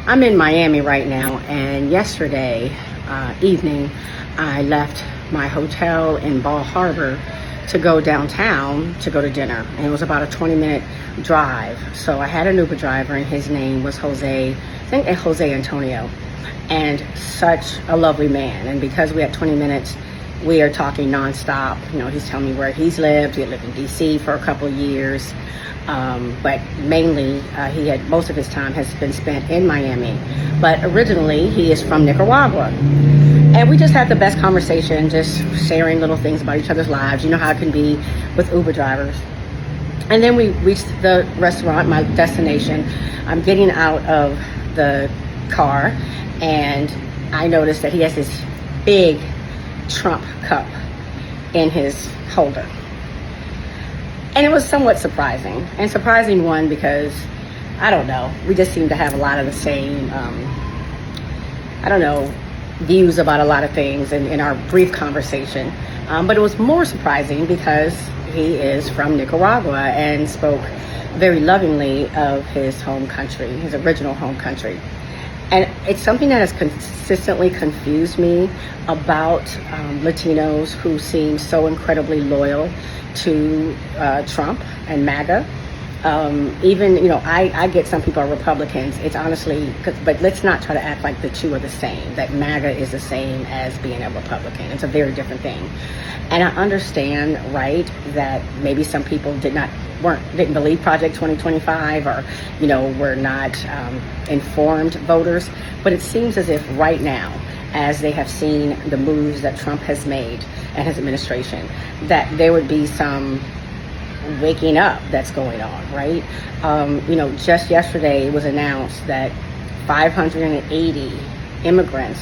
I'm in Miami right now, and yesterday evening I left my hotel in Bal Harbor to go downtown to go to dinner, and it was about a 20-minute drive. So I had an Uber driver, and his name was Jose, I think Jose Antonio, and such a lovely man. And because we had 20 minutes, we are talking nonstop. You know, he's telling me where he's lived. He had lived in DC for a couple of years. But mainly, he had most of his time has been spent in Miami. But originally, he is from Nicaragua. And we just had the best conversation, just sharing little things about each other's lives. You know how it can be with Uber drivers. And then we reached the restaurant, my destination. I'm getting out of the car, and I noticed that he has this big Trump cup in his holder. And it was somewhat surprising. And surprising, one, because, I don't know, we just seem to have a lot of the same, views about a lot of things in our brief conversation. But it was more surprising because he is from Nicaragua and spoke very lovingly of his home country, his original home country. And it's something that has consistently confused me about Latinos who seem so incredibly loyal to Trump and MAGA. Even, you know, I get some people are Republicans. It's honestly, but let's not try to act like the two are the same, that MAGA is the same as being a Republican. It's a very different thing. And I understand, right, that maybe some people didn't believe Project 2025, or, you know, were not informed voters. But it seems as if right now, as they have seen the moves that Trump has made and his administration, that there would be some waking up that's going on, right? You know, just yesterday it was announced that 580 immigrants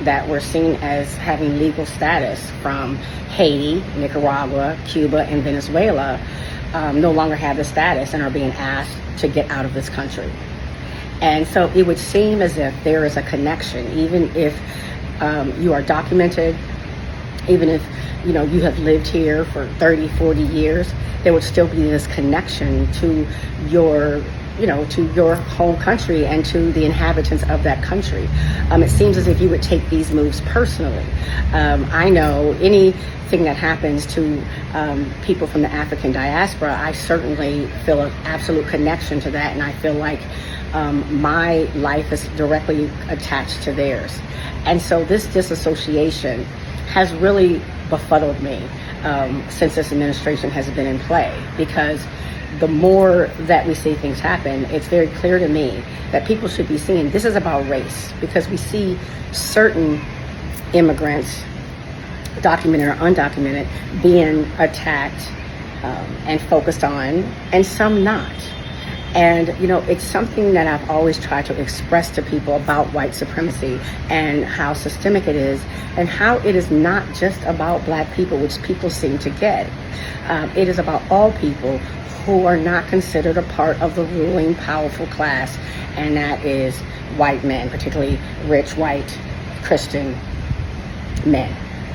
that were seen as having legal status from Haiti, Nicaragua, Cuba, and Venezuela no longer have the status and are being asked to get out of this country. And so it would seem as if there is a connection, even if you are documented, even if, you know, you have lived here for 30, 40 years, there would still be this connection to your, you know, to your home country and to the inhabitants of that country. It seems as if you would take these moves personally. I know anything that happens to people from the African diaspora, I certainly feel an absolute connection to that, and I feel like my life is directly attached to theirs. And so this disassociation has really befuddled me since this administration has been in play, because the more that we see things happen, it's very clear to me that people should be seeing this is about race, because we see certain immigrants, documented or undocumented, being attacked and focused on, and some not. And, you know, it's something that I've always tried to express to people about white supremacy and how systemic it is, and how it is not just about Black people, which people seem to get. It is about all people who are not considered a part of the ruling, powerful class, and that is white men, particularly rich, white, Christian men.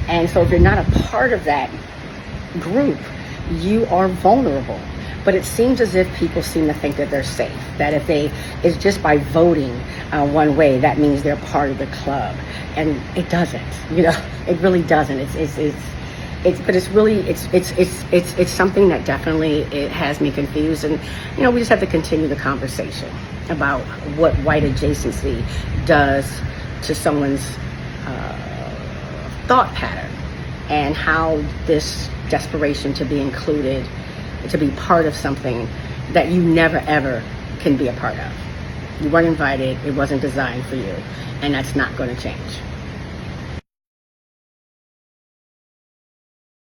And so if you're not a part of that group, you are vulnerable. But it seems as if people seem to think that they're safe, that if it's just by voting one way, that means they're part of the club. And it doesn't, you know, it really doesn't. It's something that definitely it has me confused. And, you know, we just have to continue the conversation about what white adjacency does to someone's thought pattern, and how this desperation to be included, to be part of something that you never ever can be a part of. You weren't invited, it wasn't designed for you, and that's not going to change.